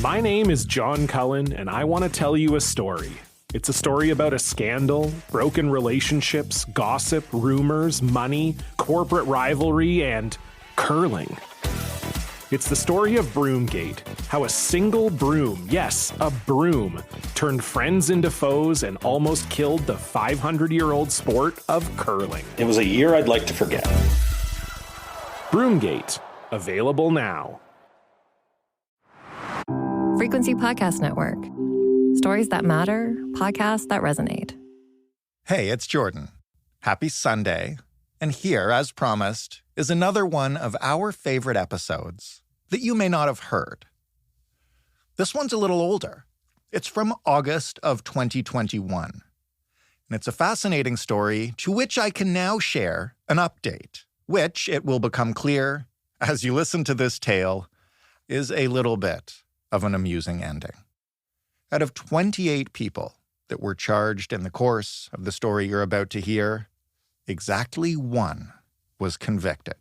My name is John Cullen, and I want to tell you a story. It's a story about a scandal, broken relationships, gossip, rumors, money, corporate rivalry, and curling. It's the story of Broomgate, how a single broom, yes, a broom, turned friends into foes and almost killed the 500-year-old sport of curling. It was a year I'd like to forget. Broomgate, available now. Frequency Podcast Network. Stories that matter, podcasts that resonate. Hey, it's Jordan. Happy Sunday. And here, as promised, is another one of our favorite episodes that you may not have heard. This one's a little older. It's from August of 2021. And it's a fascinating story to which I can now share an update, which, it will become clear as you listen to this tale, is a little bit of an amusing ending. Out of 28 people that were charged in the course of the story you're about to hear, exactly one was convicted.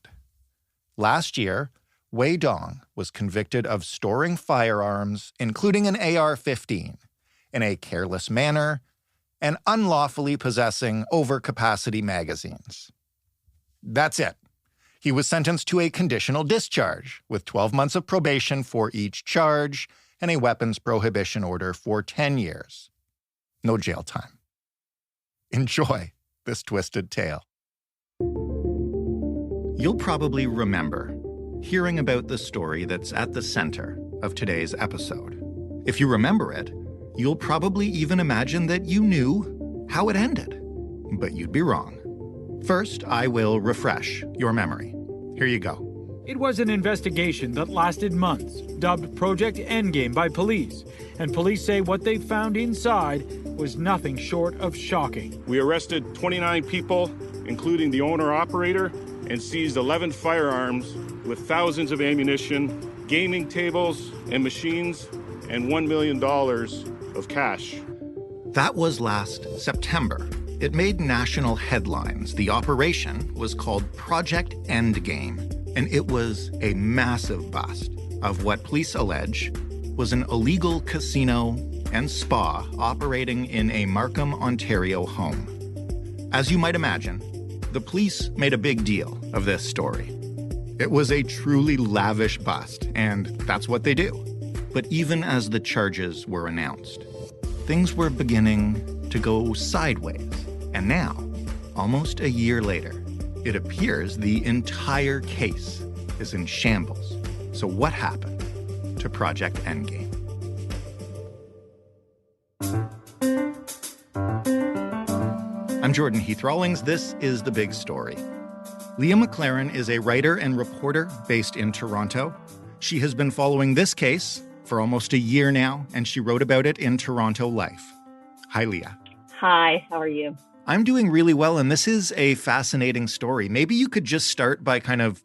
Last year, Wei Dong was convicted of storing firearms, including an AR-15, in a careless manner and unlawfully possessing overcapacity magazines. That's it. He was sentenced to a conditional discharge with 12 months of probation for each charge and a weapons prohibition order for 10 years. No jail time. Enjoy this twisted tale. You'll probably remember hearing about the story that's at the center of today's episode. If you remember it, you'll probably even imagine that you knew how it ended. But you'd be wrong. First, I will refresh your memory. Here you go. It was an investigation that lasted months, dubbed Project Endgame by police. And police say what they found inside was nothing short of shocking. We arrested 29 people, including the owner-operator, and seized 11 firearms with thousands of ammunition, gaming tables and machines, and $1 million of cash. That was last September. It made national headlines. The operation was called Project Endgame, and it was a massive bust of what police allege was an illegal casino and spa operating in a Markham, Ontario home. As you might imagine, the police made a big deal of this story. It was a truly lavish bust, and that's what they do. But even as the charges were announced, things were beginning to go sideways. And now, almost a year later, it appears the entire case is in shambles. So what happened to Project Endgame? I'm Jordan Heath Rawlings. This is The Big Story. Leah McLaren is a writer and reporter based in Toronto. She has been following this case for almost a year now, and she wrote about it in Toronto Life. Hi, Leah. Hi, how are you? I'm doing really well, and this is a fascinating story. Maybe you could just start by kind of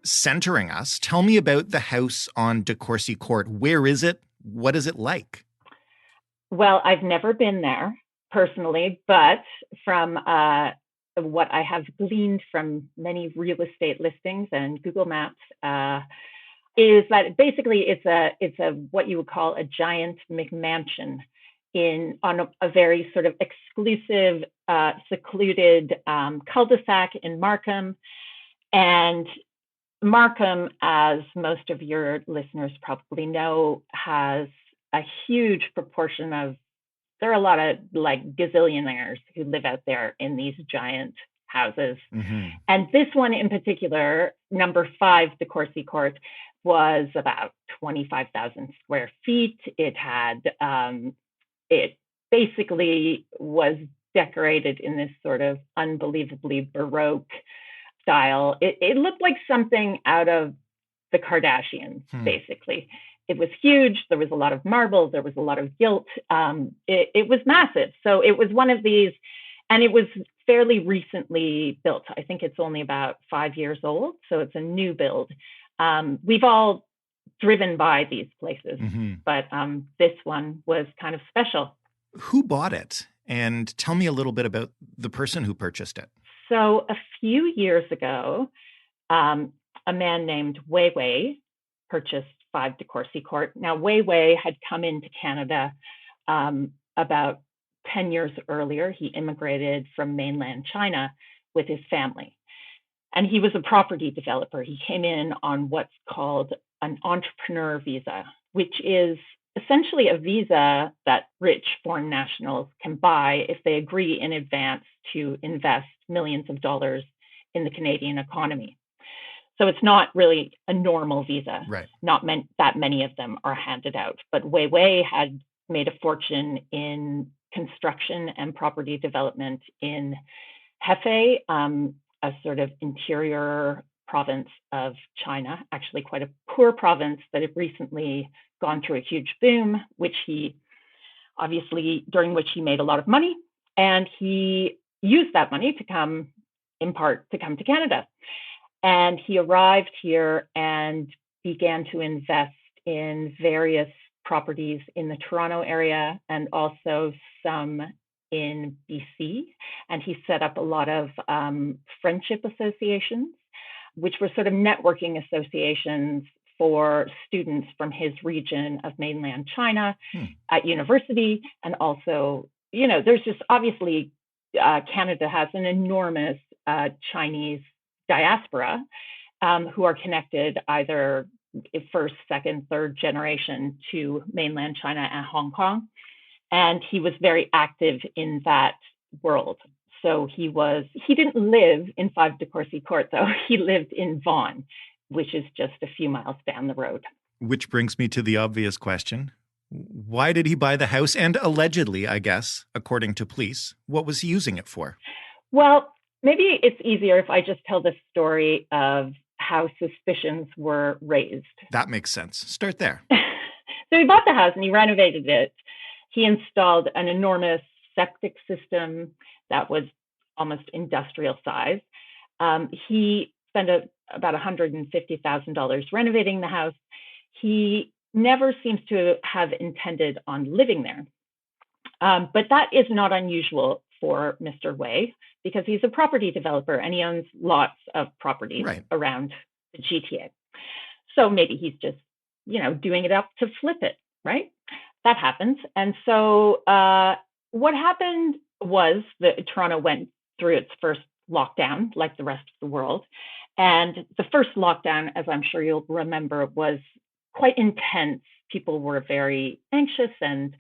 centering us. Tell me about the house on De Courcy Court. Where is it? What is it like? Well, I've never been there personally, but from what I have gleaned from many real estate listings and Google Maps, is that basically it's a what you would call a giant McMansion on a very sort of exclusive, secluded cul-de-sac in Markham. And Markham, as most of your listeners probably know, has a huge proportion of, there are a lot of like gazillionaires who live out there in these giant houses. Mm-hmm. And this one in particular, number 5, De Courcy Court, was about 25,000 square feet. It had, it basically was decorated in this sort of unbelievably Baroque style. It looked like something out of the Kardashians, basically. It was huge. There was a lot of marble. There was a lot of gilt. It was massive. So it was one of these, and it was fairly recently built. I think it's only about 5 years old. So it's a new build. We've all driven by these places, but this one was kind of special. Who bought it? And tell me a little bit about the person who purchased it. So a few years ago, a man named Wei Wei purchased 5 de Courcy Court. Now, Wei Wei had come into Canada about 10 years earlier. He immigrated from mainland China with his family. And he was a property developer. He came in on what's called an entrepreneur visa, which is essentially a visa that rich foreign nationals can buy if they agree in advance to invest millions of dollars in the Canadian economy. So it's not really a normal visa. Right. Not that many of them are handed out. But Wei Wei had made a fortune in construction and property development in Hefei, a sort of interior province of China, actually quite a poor province that had recently gone through a huge boom, during which he made a lot of money. And he used that money to come to Canada. And he arrived here and began to invest in various properties in the Toronto area and also some in BC. And he set up a lot of friendship associations, which were sort of networking associations for students from his region of mainland China at university. And also, there's just obviously Canada has an enormous Chinese diaspora who are connected either first, second, third generation to mainland China and Hong Kong. And he was very active in that world. So he didn't live in 5 de Courcy Court, though. He lived in Vaughan, which is just a few miles down the road. Which brings me to the obvious question. Why did he buy the house? And allegedly, I guess, according to police, what was he using it for? Well, maybe it's easier if I just tell the story of how suspicions were raised. That makes sense. Start there. So he bought the house and he renovated it. He installed an enormous septic system that was almost industrial size. He spent about $150,000 renovating the house. He never seems to have intended on living there. But that is not unusual for Mr. Wei because he's a property developer and he owns lots of properties around the GTA. So maybe he's just, doing it up to flip it, right? That happens. And so what happened was that Toronto went through its first lockdown, like the rest of the world. And the first lockdown, as I'm sure you'll remember, was quite intense. People were very anxious and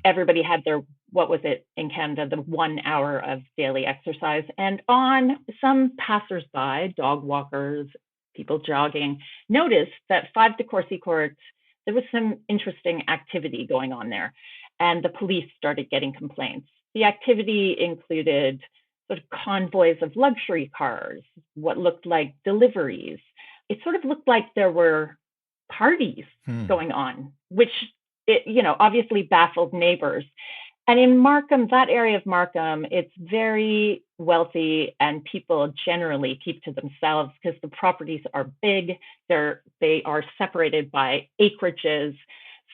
everybody had their, what was it in Canada, the 1 hour of daily exercise. And on some passersby, dog walkers, people jogging, noticed that 5 de Courcy Court, there was some interesting activity going on there. And the police started getting complaints. The activity included sort of convoys of luxury cars, what looked like deliveries. It sort of looked like there were parties going on, which, obviously baffled neighbors. And in Markham, that area of Markham, it's very wealthy and people generally keep to themselves because the properties are big. They are separated by acreages.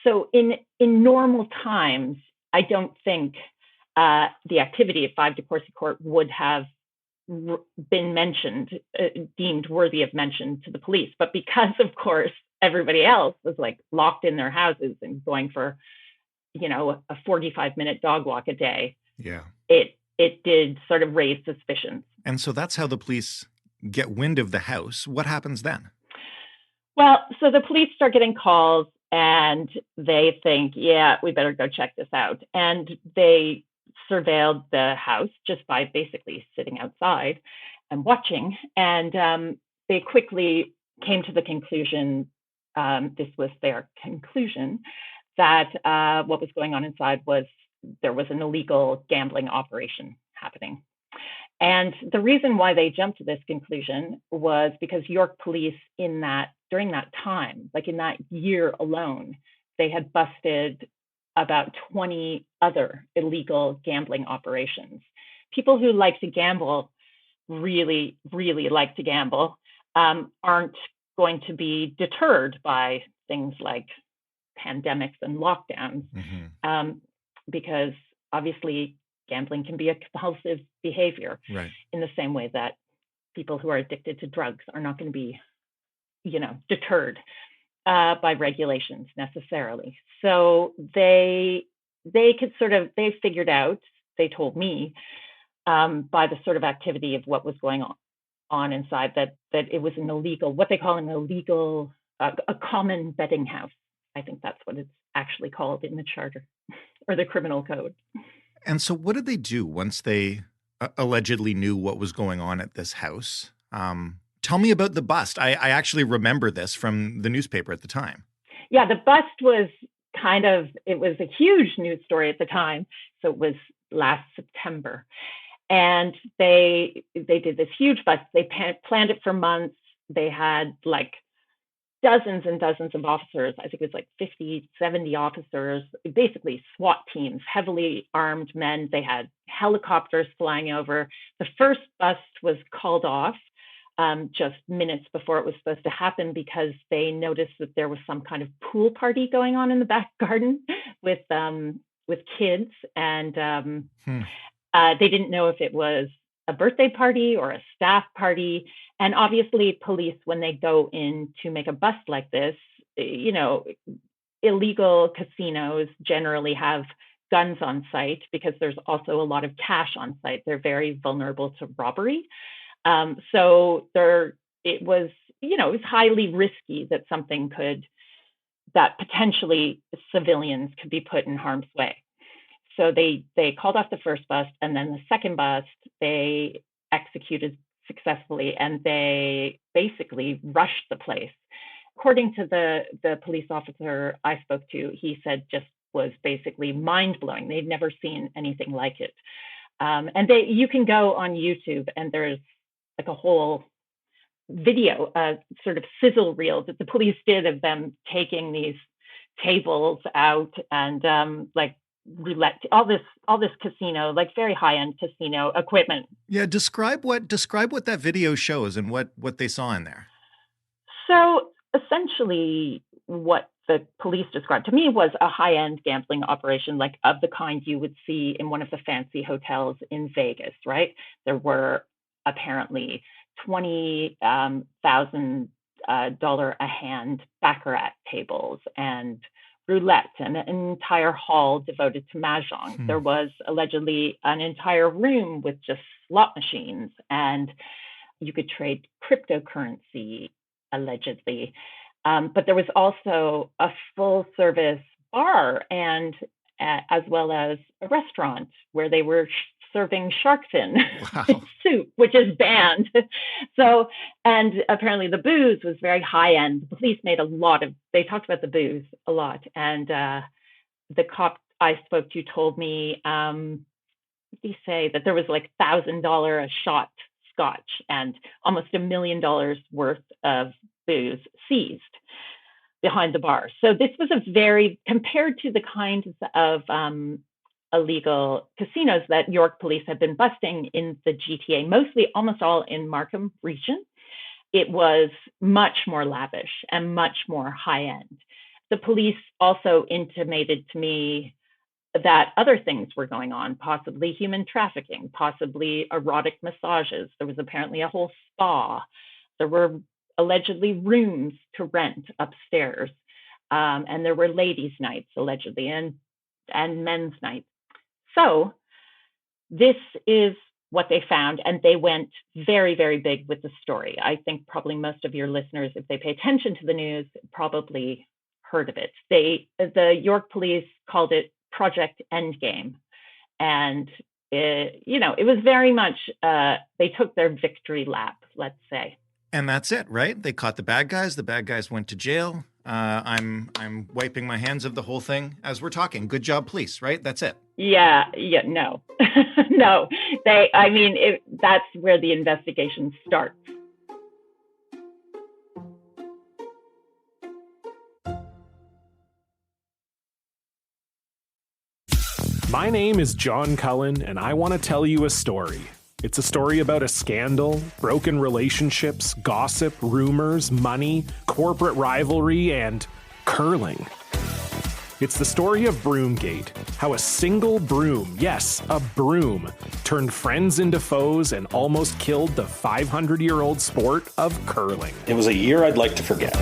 So in normal times, I don't think the activity at 5 de Courcy Court would have been mentioned, deemed worthy of mention to the police. But because, of course, everybody else was like locked in their houses and going for, a 45-minute dog walk a day. Yeah. It did sort of raise suspicions. And so that's how the police get wind of the house. What happens then? Well, so the police start getting calls and they think, yeah, we better go check this out. And they surveilled the house just by basically sitting outside and watching. And they quickly came to the conclusion, this was their conclusion, that what was going on inside was there was an illegal gambling operation happening. And the reason why they jumped to this conclusion was because York police during that time, like in that year alone, they had busted about 20 other illegal gambling operations. People who like to gamble, really, really like to gamble, aren't going to be deterred by things like pandemics and lockdowns, because obviously gambling can be a compulsive behavior in the same way that people who are addicted to drugs are not going to be, deterred. by regulations necessarily. So they they figured out, they told me, by the sort of activity of what was going on inside, that it was an illegal, what they call an illegal, a common betting house. I think that's what it's actually called in the charter or the criminal code. And so what did they do once they allegedly knew what was going on at this house? Tell me about the bust. I actually remember this from the newspaper at the time. Yeah, the bust was it was a huge news story at the time. So it was last September. And they did this huge bust. They planned it for months. They had like dozens and dozens of officers. I think it was like 50, 70 officers, basically SWAT teams, heavily armed men. They had helicopters flying over. The first bust was called off just minutes before it was supposed to happen because they noticed that there was some kind of pool party going on in the back garden with kids, and they didn't know if it was a birthday party or a staff party. And obviously, police, when they go in to make a bust like this, illegal casinos generally have guns on site because there's also a lot of cash on site. They're very vulnerable to robbery. So it was highly risky that potentially civilians could be put in harm's way. So they called off the first bust, and then the second bust they executed successfully, and they basically rushed the place. According to the police officer I spoke to, he said just was basically mind-blowing. They'd never seen anything like it. And you can go on YouTube, and there's like a whole video, sort of sizzle reel that the police did of them taking these tables out and like roulette, all this casino, like very high-end casino equipment. Yeah, describe what that video shows and what they saw in there. So essentially, what the police described to me was a high-end gambling operation, like of the kind you would see in one of the fancy hotels in Vegas, right? There were apparently $20,000 a hand baccarat tables and roulette, and an entire hall devoted to mahjong. There was allegedly an entire room with just slot machines, and you could trade cryptocurrency, allegedly. But there was also a full service bar and as well as a restaurant where they were serving shark fin soup, which is banned. So, and apparently the booze was very high end. The police made they talked about the booze a lot. And the cop I spoke to told me, what did he say, that there was like $1,000 a shot scotch and almost $1 million worth of booze seized behind the bar. So this was compared to the kinds of illegal casinos that York police have been busting in the GTA, almost all in Markham region, it was much more lavish and much more high end. The police also intimated to me that other things were going on, possibly human trafficking, possibly erotic massages. There was apparently a whole spa. There were allegedly rooms to rent upstairs. And there were ladies' nights, allegedly, and men's nights. So this is what they found, and they went very, very big with the story. I think probably most of your listeners, if they pay attention to the news, probably heard of it. The York police called it Project Endgame. And it was very much, they took their victory lap, let's say. And that's it, right? They caught the bad guys. The bad guys went to jail. I'm wiping my hands of the whole thing as we're talking. Good job, police, right? That's it. Yeah, no. No. That's where the investigation starts. My name is John Cullen, and I want to tell you a story. It's a story about a scandal, broken relationships, gossip, rumors, money, corporate rivalry, and curling. It's the story of Broomgate, how a single broom, yes, a broom, turned friends into foes and almost killed the 500-year-old sport of curling. It was a year I'd like to forget.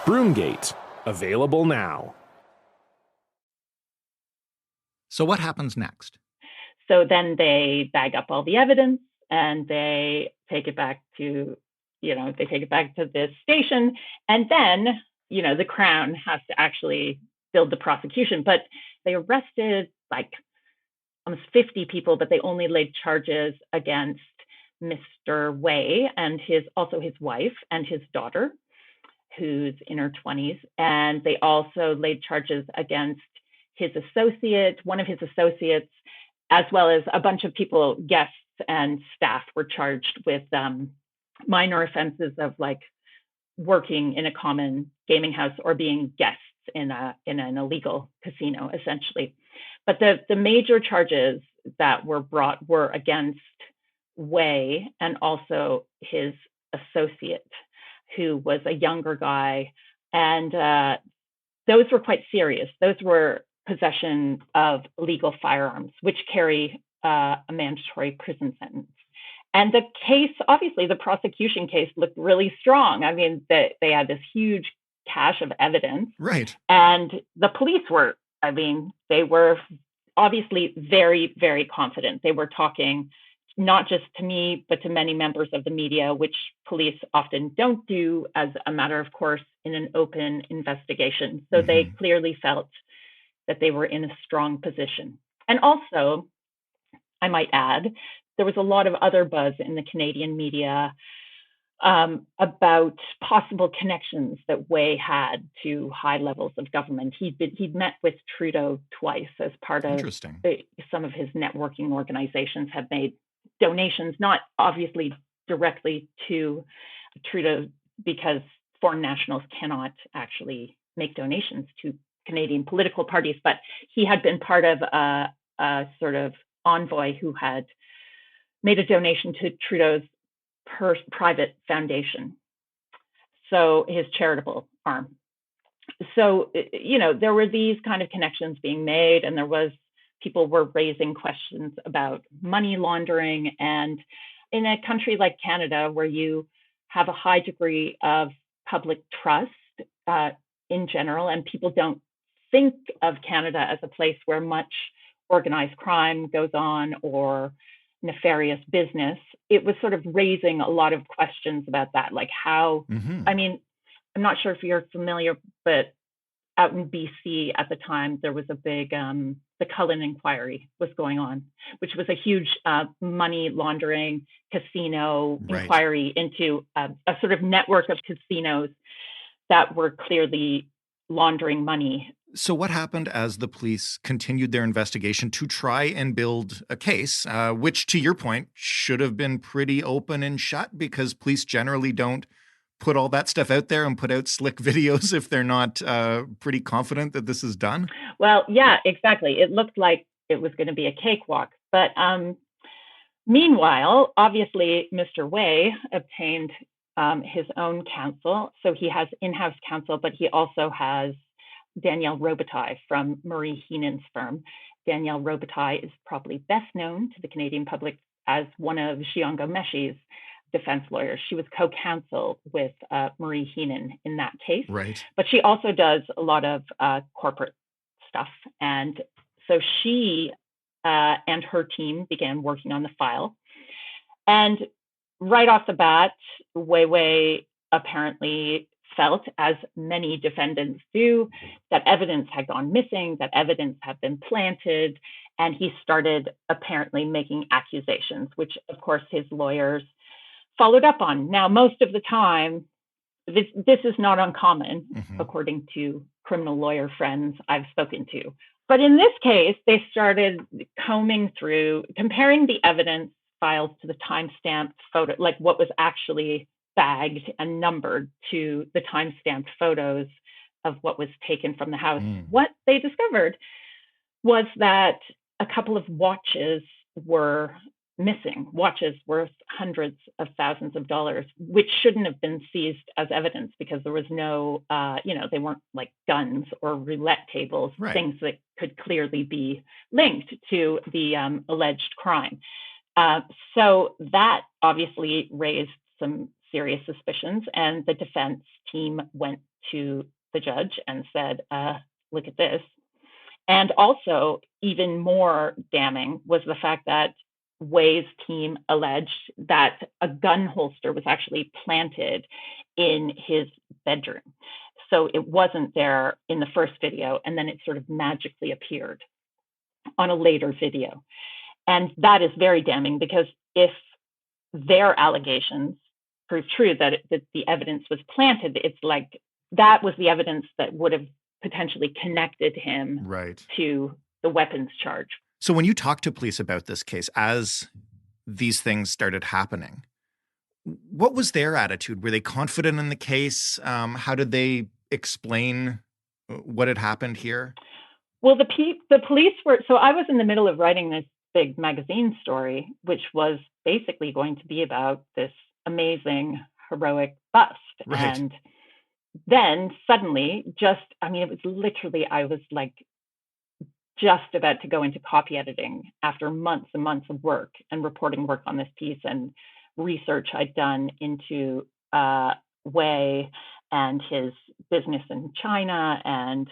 Broomgate, available now. So what happens next? So then they bag up all the evidence and they take it back to, the station. And then, the Crown has to actually build the prosecution. But they arrested like almost 50 people, but they only laid charges against Mr. Way and his wife and his daughter, who's in her 20s. And they also laid charges against his associate, one of his associates, as well as a bunch of people, guests and staff were charged with minor offenses of like working in a common gaming house or being guests in an illegal casino, essentially. But the major charges that were brought were against Way and also his associate, who was a younger guy. And those were quite serious. Those were possession of illegal firearms, which carry a mandatory prison sentence. And the case, obviously, the prosecution case looked really strong. I mean, they had this huge cache of evidence. Right. And the police they were obviously very, very confident. They were talking not just to me, but to many members of the media, which police often don't do as a matter of course in an open investigation. So they clearly felt that they were in a strong position. And also, I might add, there was a lot of other buzz in the Canadian media about possible connections that Way had to high levels of government. He'd met with Trudeau twice as part of some of his networking organizations have made donations, not obviously directly to Trudeau, because foreign nationals cannot actually make donations to Canadian political parties, but he had been part of a sort of envoy who had made a donation to Trudeau's private foundation, so his charitable arm. So, there were these kind of connections being made, and people were raising questions about money laundering. And in a country like Canada, where you have a high degree of public trust in general, and people don't think of Canada as a place where much organized crime goes on or nefarious business, it was sort of raising a lot of questions about that, like how, I mean, I'm not sure if you're familiar, but out in BC at the time, there was a big, the Cullen inquiry was going on, which was a huge money laundering casino inquiry into a sort of network of casinos that were clearly laundering money. So what happened as the police continued their investigation to try and build a case, which, to your point, should have been pretty open and shut, because police generally don't put all that stuff out there and put out slick videos if they're not pretty confident that this is done? Well, yeah, exactly. It looked like it was going to be a cakewalk. But meanwhile, obviously, Mr. Way obtained his own counsel. So he has in-house counsel, but he also has Danielle Robitaille from Marie Heenan's firm. Danielle Robitaille is probably best known to the Canadian public as one of Xiong Meshi's defense lawyers. She was co-counsel with Marie Heenan in that case. Right. But she also does a lot of corporate stuff. And so she and her team began working on the file. And right off the bat, Wei apparently felt, as many defendants do, that evidence had gone missing, that evidence had been planted, and he started apparently making accusations, which of course his lawyers followed up on. Now, most of the time, this is not uncommon, according to criminal lawyer friends I've spoken to. But in this case, they started combing through, comparing the evidence files to the timestamped photo, like what was actually bagged and numbered to the time-stamped photos of what was taken from the house. What they discovered was that a couple of watches were missing, watches worth hundreds of thousands of dollars, which shouldn't have been seized as evidence because there was no, they weren't like guns or roulette tables, things that could clearly be linked to the alleged crime. So that obviously raised some serious suspicions, and the defense team went to the judge and said, look at this. And also, even more damning was the fact that Wei's team alleged that a gun holster was actually planted in his bedroom. So it wasn't there in the first video, and then it sort of magically appeared on a later video. And that is very damning, because if their allegations prove true, that the evidence was planted, it's like that was the evidence that would have potentially connected him to the weapons charge. So when you talked to police about this case, as these things started happening, what was their attitude? Were they confident in the case? How did they explain what had happened here? Well, the police were, so I was in the middle of writing this big magazine story, which was basically going to be about this amazing, heroic bust. Right. And then suddenly, it was literally, I was like just about to go into copy editing after months and months of work and reporting work on this piece and research I'd done into Wei and his business in China. And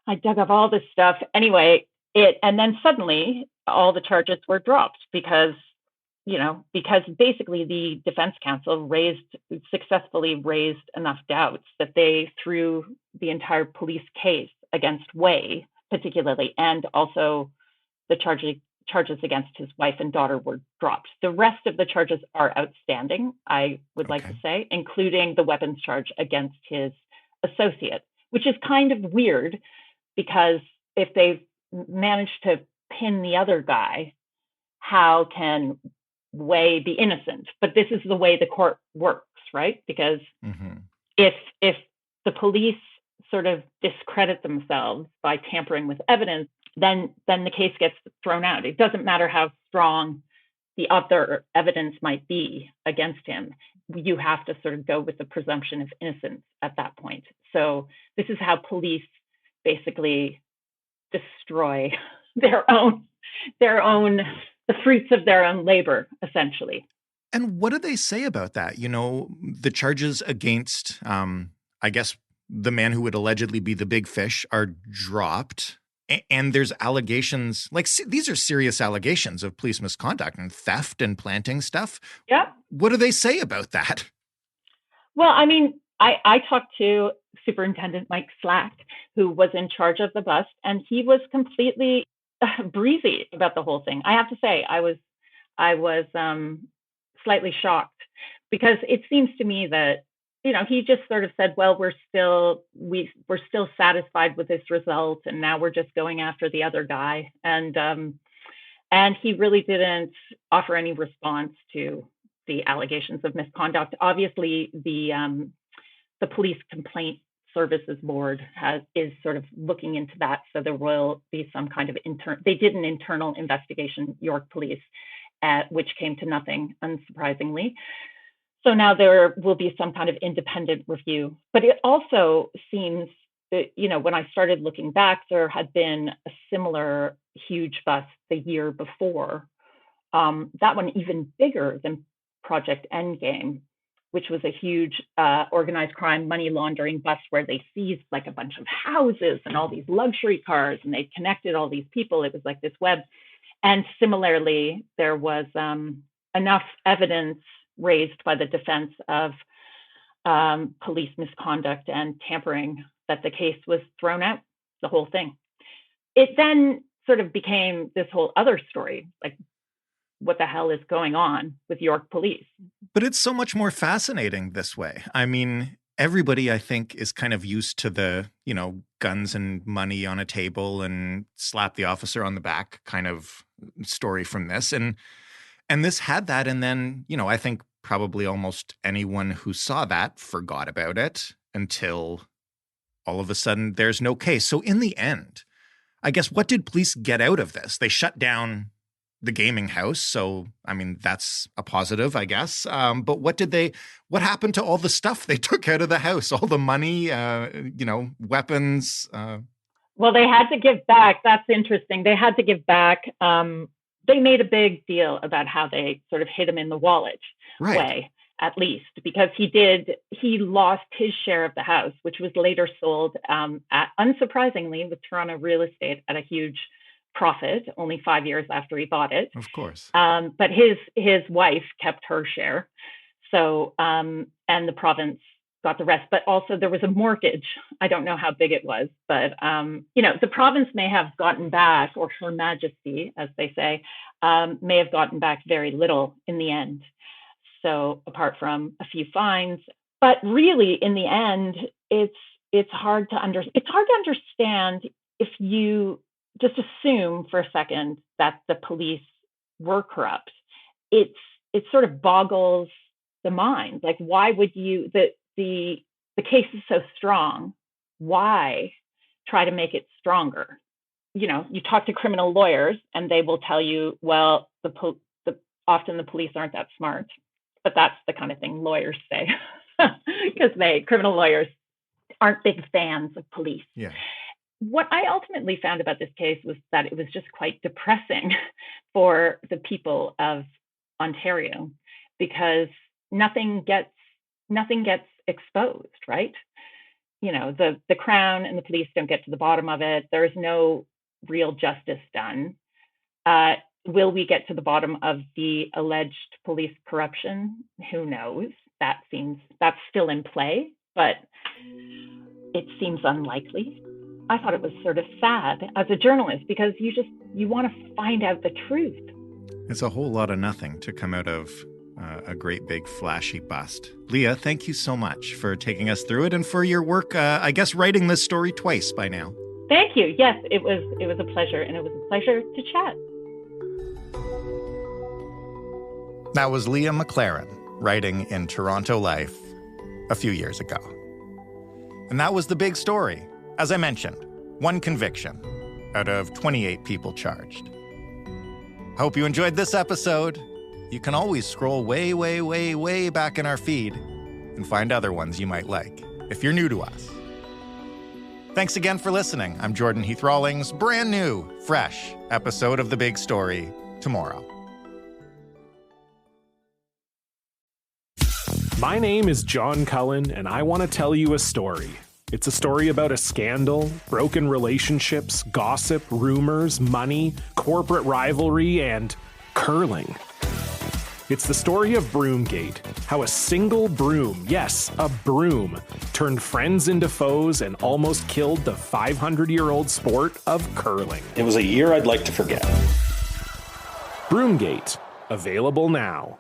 I dug up all this stuff. Anyway, and then suddenly all the charges were dropped because basically the defense counsel successfully raised enough doubts that they threw the entire police case against Wei, particularly, and also the charges against his wife and daughter were dropped. The rest of the charges are outstanding, I would like to say, including the weapons charge against his associate, which is kind of weird, because if they've managed to pin the other guy, how can Wei be innocent? But this is the way the court works, right? Because if the police sort of discredit themselves by tampering with evidence, then the case gets thrown out. It doesn't matter how strong the other evidence might be against him. You have to sort of go with the presumption of innocence at that point. So this is how police basically destroy the fruits of their own labor, essentially. And what do they say about that? You know, the charges against, I guess, the man who would allegedly be the big fish are dropped. And there's allegations, like these are serious allegations of police misconduct and theft and planting stuff. Yeah. What do they say about that? Well, I mean, I talked to Superintendent Mike Slack, who was in charge of the bust, and he was completely breezy about the whole thing. I have to say, I was slightly shocked, because it seems to me that, he just sort of said, well, we're still satisfied with this result, and now we're just going after the other guy. And he really didn't offer any response to the allegations of misconduct. Obviously, the Police Complaint Services Board is sort of looking into that. So there will be some kind of they did an internal investigation, York Police, which came to nothing, unsurprisingly. So now there will be some kind of independent review. But it also seems that, when I started looking back, there had been a similar huge bust the year before. That one even bigger than Project Endgame, which was a huge organized crime money laundering bust where they seized like a bunch of houses and all these luxury cars, and they connected all these people. It was like this web. And similarly, there was enough evidence raised by the defense of police misconduct and tampering that the case was thrown out, the whole thing. It then sort of became this whole other story, like, what the hell is going on with York Police? But it's so much more fascinating this way. I mean, everybody, I think, is kind of used to the, guns and money on a table and slap the officer on the back kind of story from this. And this had that. And then, I think probably almost anyone who saw that forgot about it until all of a sudden there's no case. So in the end, I guess, what did police get out of this? They shut down the gaming house. So, I mean, that's a positive, I guess. But what happened to all the stuff they took out of the house? All the money, weapons? Well, they had to give back. That's interesting. They had to give back. They made a big deal about how they sort of hit him in the wallet way. at least, because he lost his share of the house, which was later sold, unsurprisingly, with Toronto real estate at a huge profit, only 5 years after he bought it. Of course. But his wife kept her share. So, and the province got the rest, but also there was a mortgage. I don't know how big it was, but, the province may have gotten back, or Her Majesty, as they say, may have gotten back very little in the end. So apart from a few fines, but really in the end, it's hard to understand if you just assume for a second that the police were corrupt. It sort of boggles the mind. Like, why would you, the case is so strong, why try to make it stronger? You talk to criminal lawyers and they will tell you, well, often the police aren't that smart, but that's the kind of thing lawyers say, because criminal lawyers aren't big fans of police. Yeah. What I ultimately found about this case was that it was just quite depressing for the people of Ontario, because nothing gets exposed, right? The Crown and the police don't get to the bottom of it. There is no real justice done. Will we get to the bottom of the alleged police corruption? Who knows? That's still in play, but it seems unlikely. I thought it was sort of sad as a journalist, because you want to find out the truth. It's a whole lot of nothing to come out of a great big flashy bust. Leah, thank you so much for taking us through it and for your work, I guess, writing this story twice by now. Thank you. Yes, it was a pleasure, and it was a pleasure to chat. That was Leah McLaren writing in Toronto Life a few years ago. And that was the big story. As I mentioned, one conviction out of 28 people charged. Hope you enjoyed this episode. You can always scroll way, way, way, way back in our feed and find other ones you might like if you're new to us. Thanks again for listening. I'm Jordan Heath Rawlings. Brand new, fresh episode of The Big Story tomorrow. My name is John Cullen, and I want to tell you a story. It's a story about a scandal, broken relationships, gossip, rumors, money, corporate rivalry, and curling. It's the story of Broomgate, how a single broom, yes, a broom, turned friends into foes and almost killed the 500-year-old sport of curling. It was a year I'd like to forget. Broomgate, available now.